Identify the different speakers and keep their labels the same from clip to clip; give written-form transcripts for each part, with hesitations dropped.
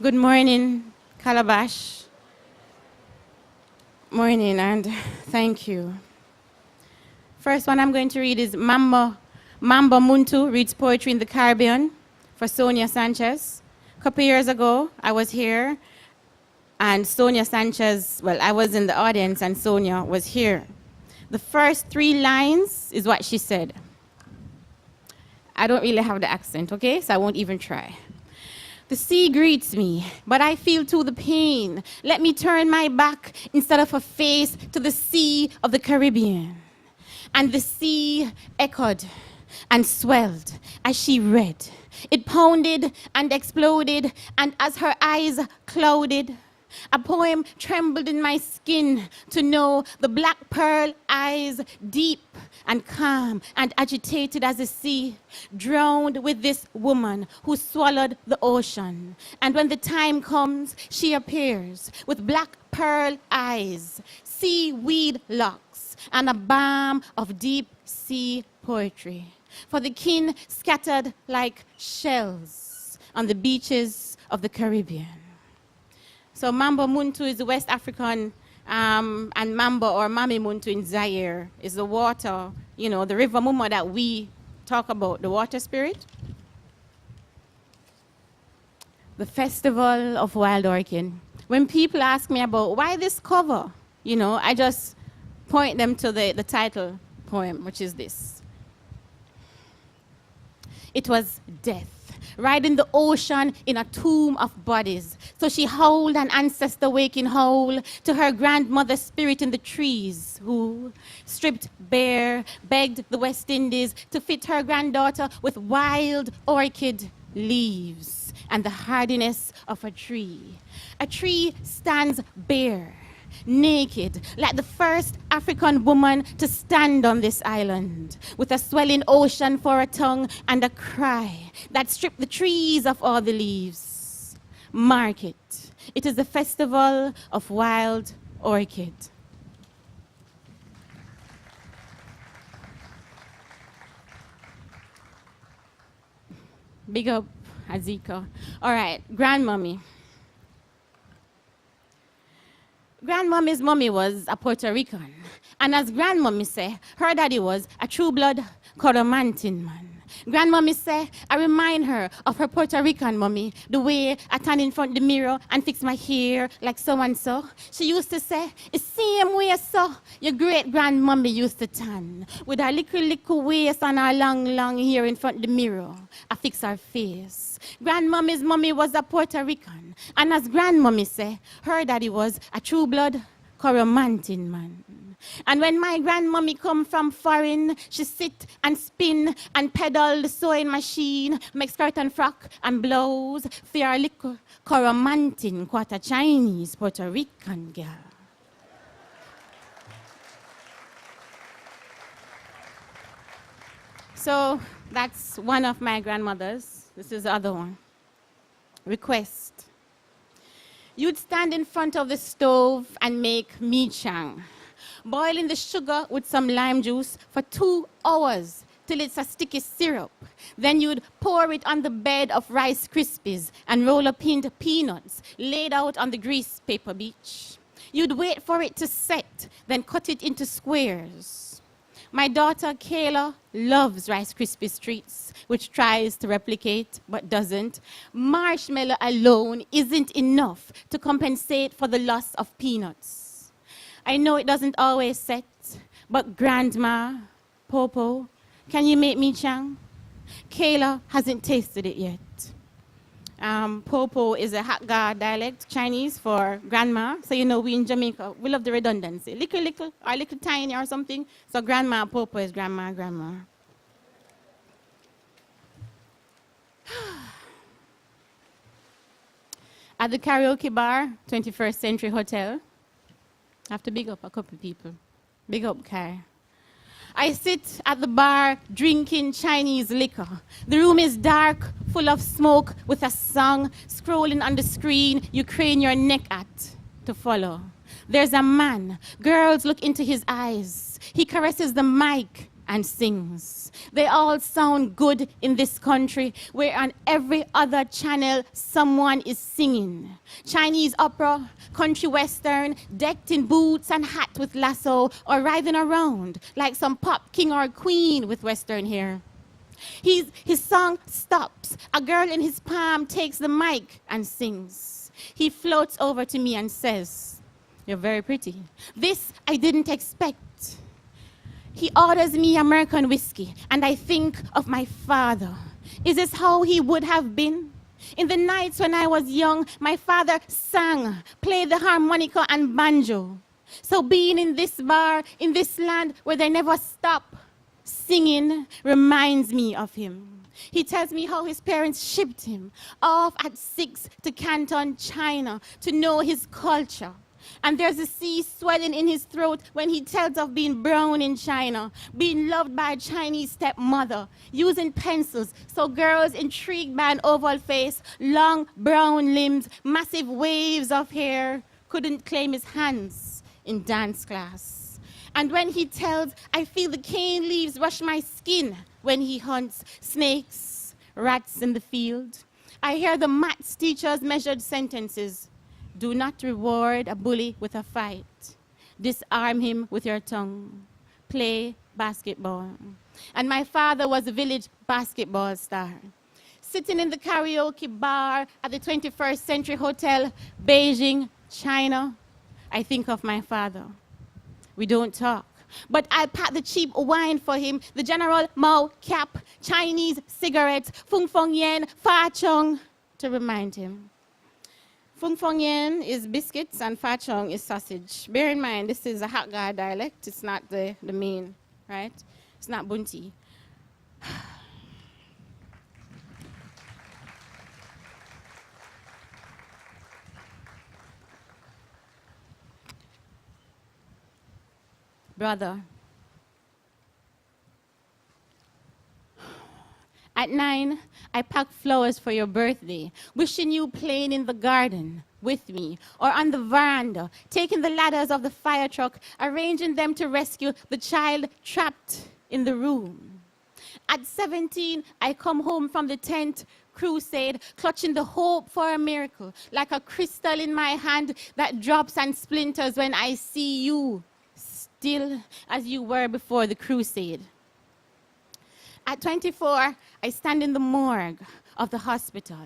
Speaker 1: Good morning, Calabash. Morning, and thank you. First one I'm going to read is Mambo Muntu reads poetry in the Caribbean for Sonia Sanchez. A couple years ago, I was here, and Sonia Sanchez, well, I was in the audience, and Sonia was here. The first 3 lines is what she said. I don't really have the accent, okay? So I won't even try. The sea greets me, but I feel too the pain. Let me turn my back instead of a face to the sea of the Caribbean. And the sea echoed and swelled as she read. It pounded and exploded, and as her eyes clouded, a poem trembled in my skin to know the black pearl eyes, deep and calm and agitated as the sea, drowned with this woman who swallowed the ocean. And when the time comes, she appears with black pearl eyes, seaweed locks, and a balm of deep sea poetry. For the kin scattered like shells on the beaches of the Caribbean. So Mambo Muntu is the West African, and Mambo or Mami Muntu in Zaire is the water, the river Muma that we talk about, the water spirit. The Festival of Wild Orchid. When people ask me about why this cover, I just point them to the title poem, which is this. It was death. Riding the ocean in a tomb of bodies. So she howled an ancestor waking howl to her grandmother's spirit in the trees, who, stripped bare, begged the West Indies to fit her granddaughter with wild orchid leaves and the hardiness of a tree. A tree stands bare, naked, like the first African woman to stand on this island, with a swelling ocean for a tongue and a cry that stripped the trees of all the leaves. Mark it. It is the Festival of Wild Orchid. Big up, Azika. All right, grandmommy. Grandmommy's mommy was a Puerto Rican. And as grandmommy say, her daddy was a true blood Coromantin man. Grandmommy say, I remind her of her Puerto Rican mommy, the way I stand in front of the mirror and fix my hair like so and so. She used to say, it's same way so your great grandmommy used to tan, with her little waist and her long hair in front of the mirror. I fix her face. Grandmommy's mommy was a Puerto Rican. And as grandmommy say, her daddy was a true blood Coromantin man. And when my grandmommy come from foreign, she sit and spin and pedal the sewing machine, make skirt and frock and blouse for her little Coromantin, quarter Chinese Puerto Rican girl. So that's one of my grandmothers. This is the other one. Request. You'd stand in front of the stove and make michang, boiling the sugar with some lime juice for 2 hours till it's a sticky syrup. Then you'd pour it on the bed of Rice Krispies and roll up into peanuts laid out on the grease paper beach. You'd wait for it to set, then cut it into squares. My daughter Kayla loves Rice Krispies treats, which tries to replicate but doesn't. Marshmallow alone isn't enough to compensate for the loss of peanuts. I know it doesn't always set, but Grandma, Popo, can you make me chang? Kayla hasn't tasted it yet. Popo is a Hakka dialect, Chinese for grandma. So we in Jamaica, we love the redundancy. Little, or little tiny or something. So grandma, Popo is grandma. At the karaoke bar, 21st Century Hotel, I have to big up a couple people. Big up, Kai. I sit at the bar drinking Chinese liquor. The room is dark, full of smoke, with a song scrolling on the screen you crane your neck at to follow. There's a man. Girls look into his eyes. He caresses the mic and sings. They all sound good in this country, where on every other channel someone is singing. Chinese opera, country western, decked in boots and hat with lasso, or riding around like some pop king or queen with western hair. His song stops. A girl in his palm takes the mic and sings. He floats over to me and says, "You're very pretty." This I didn't expect. He orders me American whiskey, and I think of my father. Is this how he would have been? In the nights when I was young, my father sang, played the harmonica and banjo. So being in this bar, in this land where they never stop singing, reminds me of him. He tells me how his parents shipped him off at 6 to Canton, China, to know his culture. And there's a sea swelling in his throat when he tells of being brown in China, being loved by a Chinese stepmother, using pencils so girls intrigued by an oval face, long brown limbs, massive waves of hair, couldn't claim his hands in dance class. And when he tells, I feel the cane leaves rush my skin when he hunts snakes, rats in the field. I hear the maths teacher's measured sentences. Do not reward a bully with a fight. Disarm him with your tongue. Play basketball. And my father was a village basketball star. Sitting in the karaoke bar at the 21st Century Hotel, Beijing, China, I think of my father. We don't talk, but I pack the cheap wine for him, the General Mao cap, Chinese cigarettes, Fung Fong Yen, Fa Chong, to remind him. Fung Fong Yen is biscuits and Fa Chong is sausage. Bear in mind, this is a Hakka dialect. It's not the main, right? It's not Bunti. Brother, at 9, I packed flowers for your birthday, wishing you playing in the garden with me or on the veranda, taking the ladders of the fire truck, arranging them to rescue the child trapped in the room. At 17, I come home from the 10th crusade, clutching the hope for a miracle, like a crystal in my hand that drops and splinters when I see you, still as you were before the crusade. At 24, I stand in the morgue of the hospital,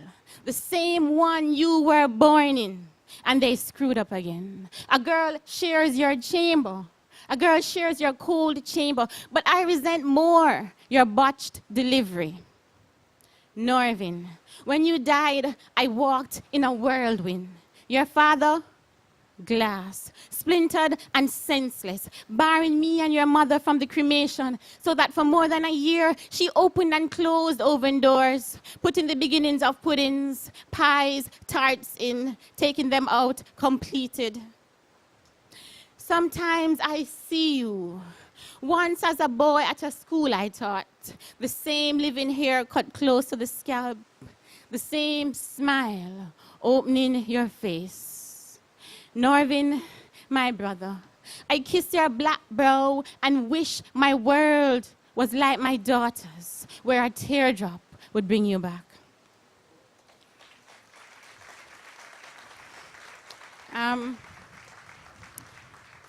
Speaker 1: the same one you were born in, and they screwed up again. A girl shares your chamber. A girl shares your cold chamber, but I resent more your botched delivery. Norvin, when you died, I walked in a whirlwind. Your father, glass, splintered and senseless, barring me and your mother from the cremation, so that for more than a year, she opened and closed oven doors, putting the beginnings of puddings, pies, tarts in, taking them out completed. Sometimes I see you. Once as a boy at a school I taught, the same living hair cut close to the scalp, the same smile opening your face. Norvin, my brother, I kiss your black brow and wish my world was like my daughter's, where a teardrop would bring you back.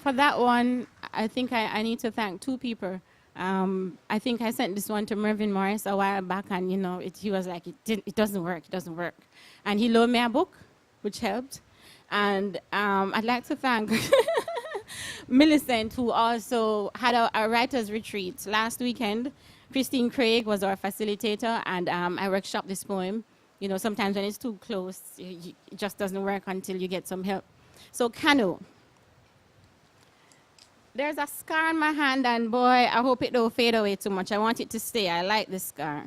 Speaker 1: For that one, I think I need to thank two people. I think I sent this one to Mervyn Morris a while back, and he was like, it doesn't work. And he loaned me a book, which helped. And I'd like to thank Millicent, who also had a writer's retreat last weekend. Christine Craig was our facilitator, and I workshopped this poem. Sometimes when it's too close, it just doesn't work until you get some help. So, Canoe. There's a scar on my hand, and boy, I hope it don't fade away too much. I want it to stay. I like this scar.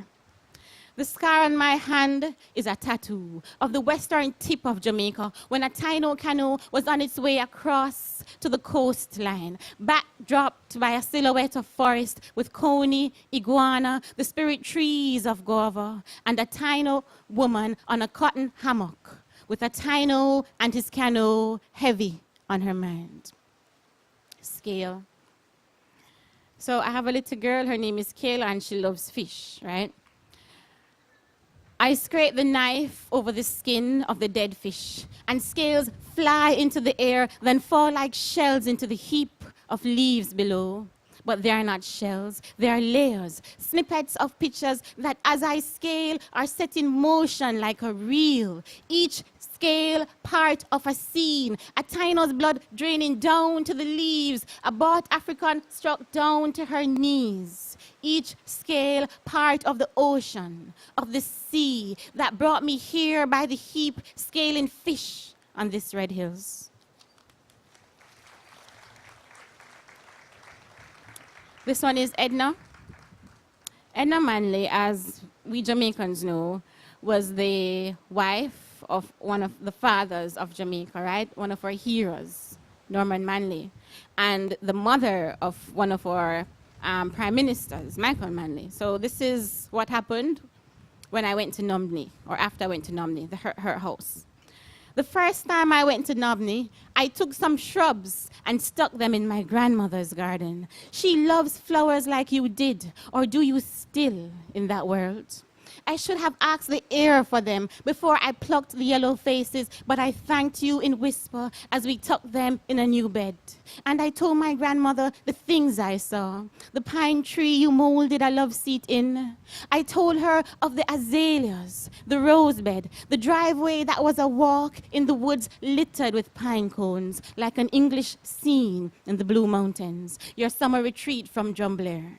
Speaker 1: The scar on my hand is a tattoo of the western tip of Jamaica when a tiny canoe was on its way across to the coastline, backdropped by a silhouette of forest with coney, iguana, the spirit trees of guava, and a tiny woman on a cotton hammock with a tino and his canoe heavy on her mind. Scale. So I have a little girl, her name is Kayla, and she loves fish, right? I scrape the knife over the skin of the dead fish, and scales fly into the air, then fall like shells into the heap of leaves below. But they are not shells, they are layers, snippets of pictures that as I scale are set in motion like a reel. Each scale part of a scene, a Taino's blood draining down to the leaves, a bought African struck down to her knees. Each scale part of the ocean, of the sea that brought me here by the heap, scaling fish on this red hills. This one is Edna. Edna Manley, as we Jamaicans know, was the wife of one of the fathers of Jamaica, right? One of our heroes, Norman Manley, and the mother of one of our prime ministers, Michael Manley. So this is what happened when I went to Nomney, or after I went to Nomney, her house. The first time I went to Nomney, I took some shrubs and stuck them in my grandmother's garden. She loves flowers like you did, or do you still in that world? I should have asked the air for them before I plucked the yellow faces, but I thanked you in whisper as we tucked them in a new bed. And I told my grandmother the things I saw, the pine tree you molded a love seat in. I told her of the azaleas, the rose bed, the driveway that was a walk in the woods littered with pine cones, like an English scene in the Blue Mountains, your summer retreat from Drumblair.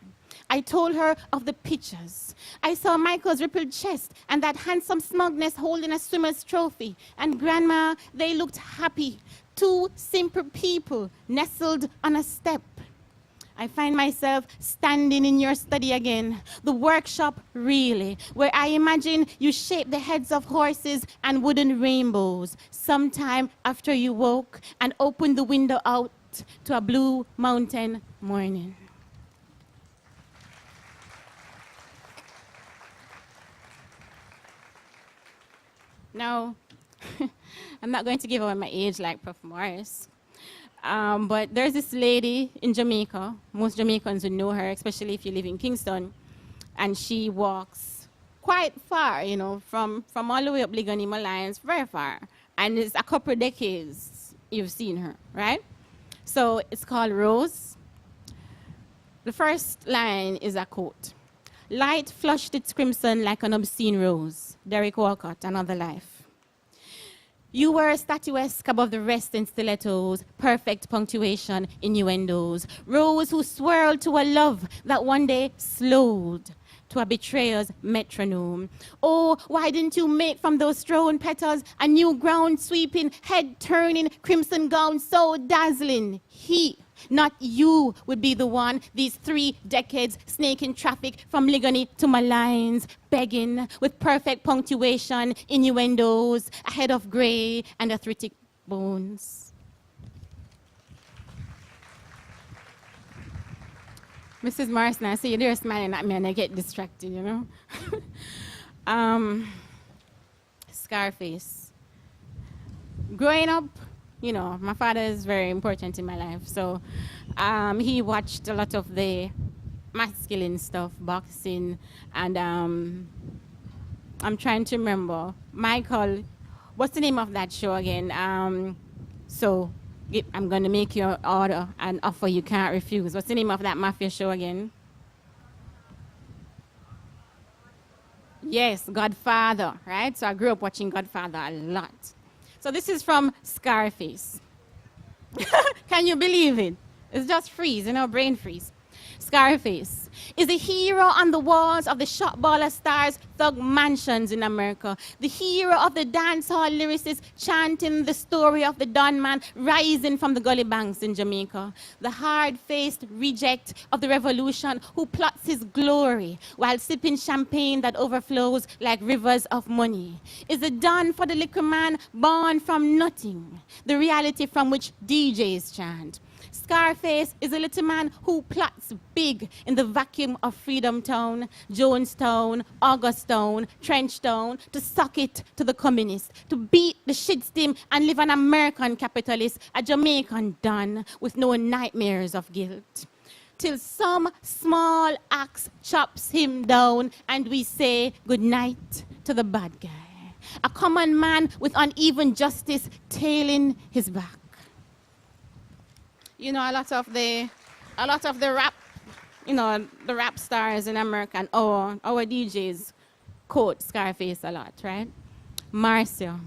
Speaker 1: I told her of the pictures. I saw Michael's rippled chest and that handsome smugness holding a swimmer's trophy. And Grandma, they looked happy. Two simple people nestled on a step. I find myself standing in your study again, the workshop really, where I imagine you shaped the heads of horses and wooden rainbows sometime after you woke and opened the window out to a blue mountain morning. Now, I'm not going to give away my age like Prof. Morris, but there's this lady in Jamaica. Most Jamaicans would know her, especially if you live in Kingston, and she walks quite far, you know, from all the way up Ligonima Lines, very far, and it's a couple of decades you've seen her, right? So it's called Rose. The first line is a quote. Light flushed its crimson like an obscene rose. Derek Walcott, Another Life. You were statuesque above the rest in stilettos, perfect punctuation, innuendos. Rose who swirled to a love that one day slowed to a betrayer's metronome. Oh, why didn't you make from those strewn petals a new ground sweeping, head turning, crimson gown so dazzling? He, not you, would be the one these 3 decades snaking traffic from Ligoni to Malines, begging with perfect punctuation, innuendos, a head of gray and arthritic bones. Mrs. Morrison, I see you there smiling at me and I get distracted, you know? Scarface. Growing up, you know, my father is very important in my life. So he watched a lot of the masculine stuff, boxing, and I'm trying to remember. Michael, what's the name of that show again? I'm going to make you an order and offer you can't refuse. What's the name of that mafia show again? Yes, Godfather, right? So I grew up watching Godfather a lot. So this is from Scarface. Can you believe it? It's just freeze, you know, brain freeze. Scarface is a hero on the walls of the shopballer stars' thug mansions in America. The hero of the dancehall lyricist chanting the story of the Don man rising from the gully banks in Jamaica. The hard-faced reject of the revolution who plots his glory while sipping champagne that overflows like rivers of money. Is the Don for the liquor man born from nothing, the reality from which DJs chant. Scarface is a little man who plots big in the vacuum of Freedom Town, Jonestown, Augustown, Trenchtown, to suck it to the communists, to beat the shit steam and live an American capitalist, a Jamaican Don with no nightmares of guilt. till some small axe chops him down and we say good night to the bad guy. A common man with uneven justice tailing his back. You know, a lot of the rap, the rap stars in America and our DJs quote Scarface a lot, right? Marcia.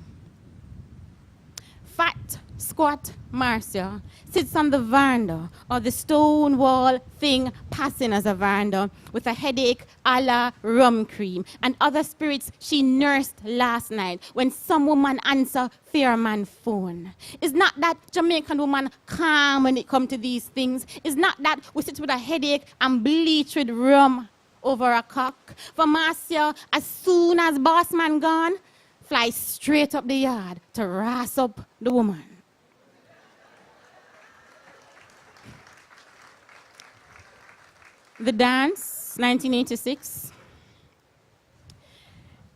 Speaker 1: Fat, squat Marcia sits on the veranda or the stone wall thing passing as a veranda with a headache a la rum cream and other spirits she nursed last night when some woman answer fear man phone. Is not that Jamaican woman calm when it come to these things? Is not that we sit with a headache and bleach with rum over a cock? For Marcia, as soon as boss man gone, fly straight up the yard to ras up the woman. The dance, 1986.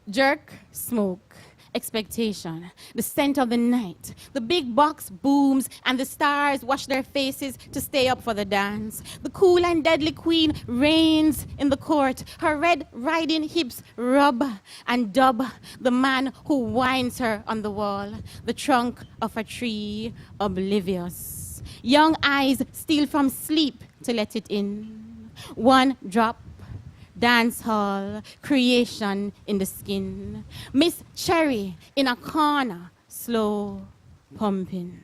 Speaker 1: Jerk, smoke, expectation, the scent of the night. The big box booms and the stars wash their faces to stay up for the dance. The cool and deadly queen reigns in the court. Her red riding hips rub and dub the man who winds her on the wall. The trunk of a tree, oblivious. Young eyes steal from sleep to let it in. One drop, dance hall, creation in the skin. Miss Cherry in a corner, slow pumping.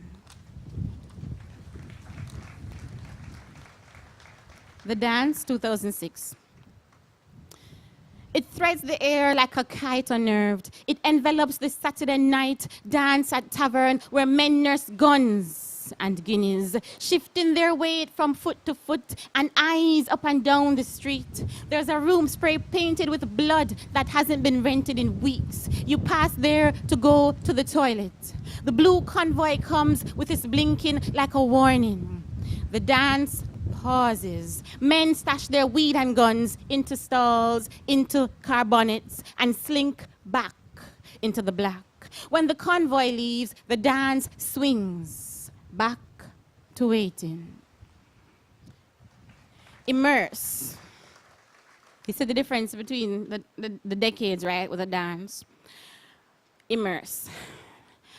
Speaker 1: The dance, 2006. It threads the air like a kite unnerved. It envelops the Saturday night dance at tavern where men nurse guns and guineas, shifting their weight from foot to foot and eyes up and down the street. There's a room spray painted with blood that hasn't been rented in weeks. You pass there to go to the toilet. The blue convoy comes with its blinking like a warning. The dance pauses. Men stash their weed and guns into stalls, into car bonnets, and slink back into the black. When the convoy leaves, the dance swings back to waiting. Immerse. You see the difference between the decades, right, with a dance? Immerse.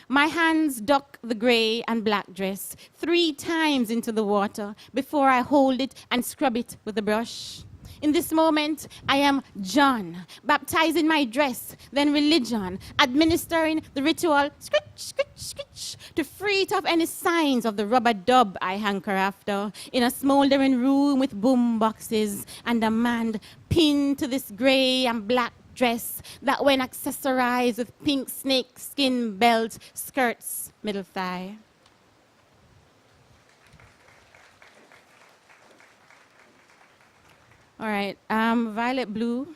Speaker 1: My hands duck the gray and black dress 3 times into the water before I hold it and scrub it with a brush. In this moment, I am John, baptizing my dress, then religion, administering the ritual, scritch, scritch, scritch, to free it of any signs of the rubber dub I hanker after, in a smoldering room with boom boxes and a man pinned to this gray and black dress that when accessorized with pink snake skin belt, skirts, middle thigh. All right, violet blue.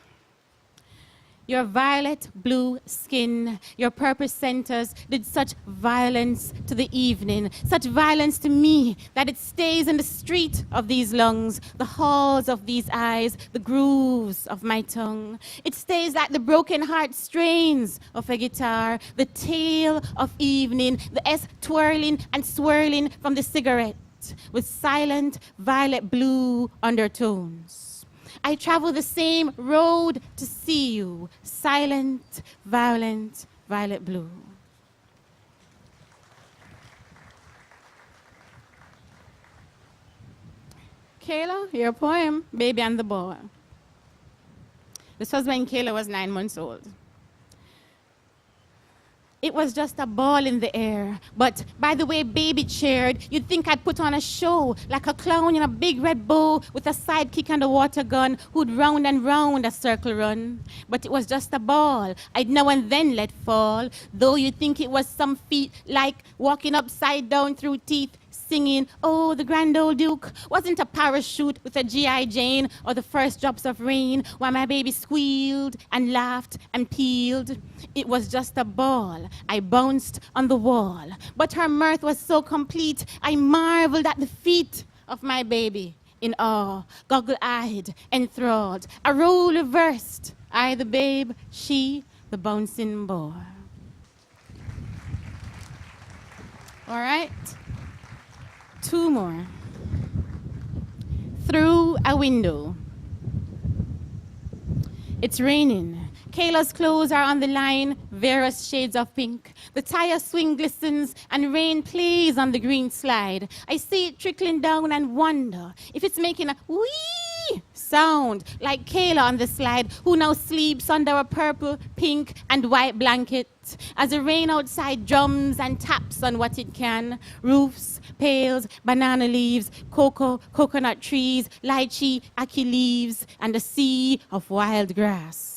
Speaker 1: Your violet blue skin, your purpose centers did such violence to the evening, such violence to me that it stays in the street of these lungs, the halls of these eyes, the grooves of my tongue. It stays like the broken heart strains of a guitar, the tale of evening, the S twirling and swirling from the cigarette with silent violet blue undertones. I travel the same road to see you, silent, violent, violet blue. Kayla, your poem, Baby and the Boy. This was when Kayla was 9 months old. It was just a ball in the air. But by the way baby cheered, you'd think I'd put on a show, like a clown in a big red bow with a sidekick and a water gun who'd round and round a circle run. But it was just a ball I'd now and then let fall, though you'd think it was some feat like walking upside down through teeth, singing, oh, the grand old Duke. Wasn't a parachute with a G.I. Jane or the first drops of rain while my baby squealed and laughed and peeled. It was just a ball. I bounced on the wall. But her mirth was so complete, I marveled at the feet of my baby in awe, goggle-eyed, enthralled. A role reversed. I the babe, she the bouncing boy. All right. 2 more. through a window. It's raining. Kayla's clothes are on the line, various shades of pink. The tire swing glistens and rain plays on the green slide. I see it trickling down and wonder if it's making a wee sound like Kayla on the slide, who now sleeps under a purple, pink, and white blanket as the rain outside drums and taps on what it can. Roofs, pails, banana leaves, cocoa, coconut trees, lychee, ackee leaves, and a sea of wild grass.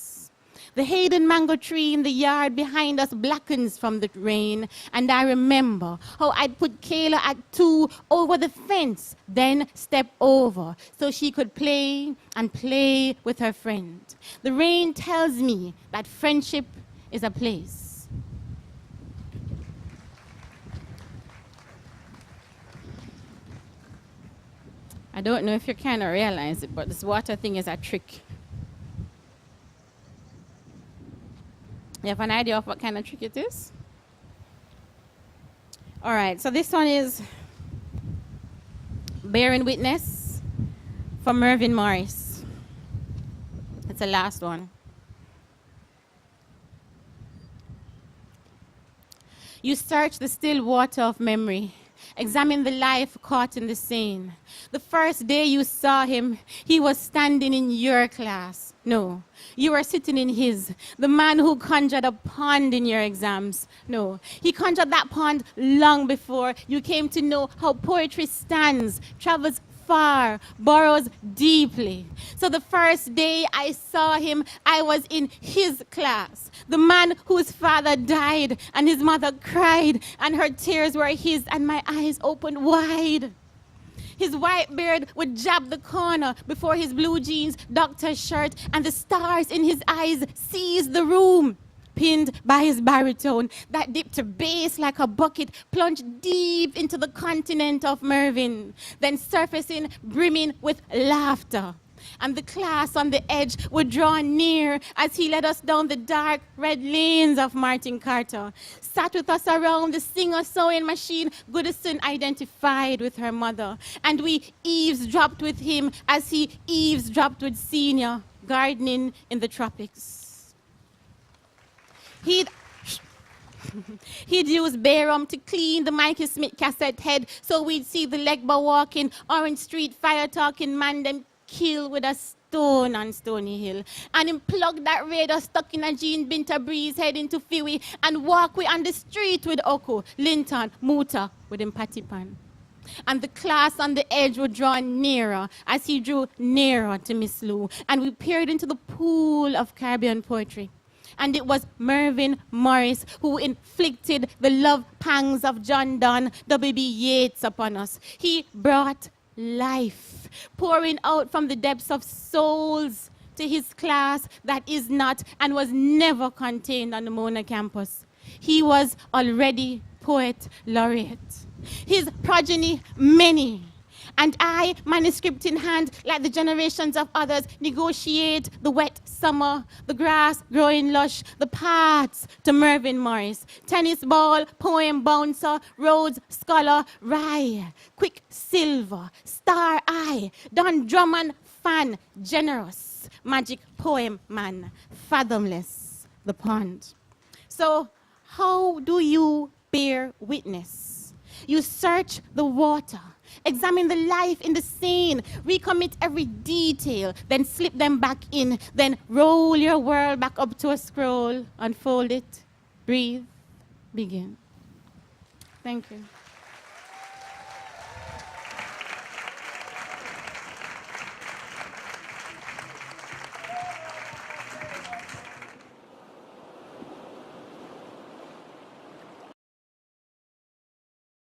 Speaker 1: The Hayden mango tree in the yard behind us blackens from the rain, and I remember how I'd put Kayla at 2 over the fence, then step over so she could play and play with her friend. The rain tells me that friendship is a place. I don't know if you kind of realize it, but this water thing is a trick. You have an idea of what kind of trick it is? All right, so this one is Bearing Witness from Mervyn Morris. It's the last one. You search the still water of memory. Examine the life caught in the Seine. The first day you saw him, he was standing in your class. No, you were sitting in his. The man who conjured a pond in your exams. No, he conjured that pond long before you came to know how poetry stands, travels far, borrows deeply. So the first day I saw him, I was in his class. The man whose father died and his mother cried and her tears were his and my eyes opened wide. His white beard would jab the corner before his blue jeans, doctor's shirt, and the stars in his eyes seized the room. Pinned by his baritone that dipped to bass like a bucket, plunged deep into the continent of Mervyn, then surfacing, brimming with laughter. And the class on the edge would draw near as he led us down the dark red lanes of Martin Carter. Sat with us around the singer sewing machine Goodison identified with her mother. And we eavesdropped with him as he eavesdropped with Senior, gardening in the tropics. He'd use Bayram to clean the Mikey Smith cassette head so we'd see the Legba walking, Orange Street fire talking man them kill with a stone on Stony Hill. And him plug that radar stuck in a jean Binta Breeze head into Fiwi and walk we on the street with Oko, Linton, Muta with him patty pan. And the class on the edge would draw nearer as he drew nearer to Miss Lou. And we peered into the pool of Caribbean poetry. And it was Mervyn Morris who inflicted the love pangs of John Donne, W.B. Yeats upon us. He brought life, pouring out from the depths of souls to his class that is not and was never contained on the Mona campus. He was already poet laureate. His progeny, many. And I, manuscript in hand, like the generations of others, negotiate the wet summer, the grass growing lush, the paths to Mervyn Morris. Tennis ball, poem bouncer, Rhodes scholar, Rye, Quicksilver, Star Eye, Don Drummond fan, generous, magic poem man, fathomless, the pond. So how do you bear witness? You search the water. Examine the life in the Seine, recommit every detail, then slip them back in, then roll your world back up to a scroll, unfold it, breathe, begin. Thank you.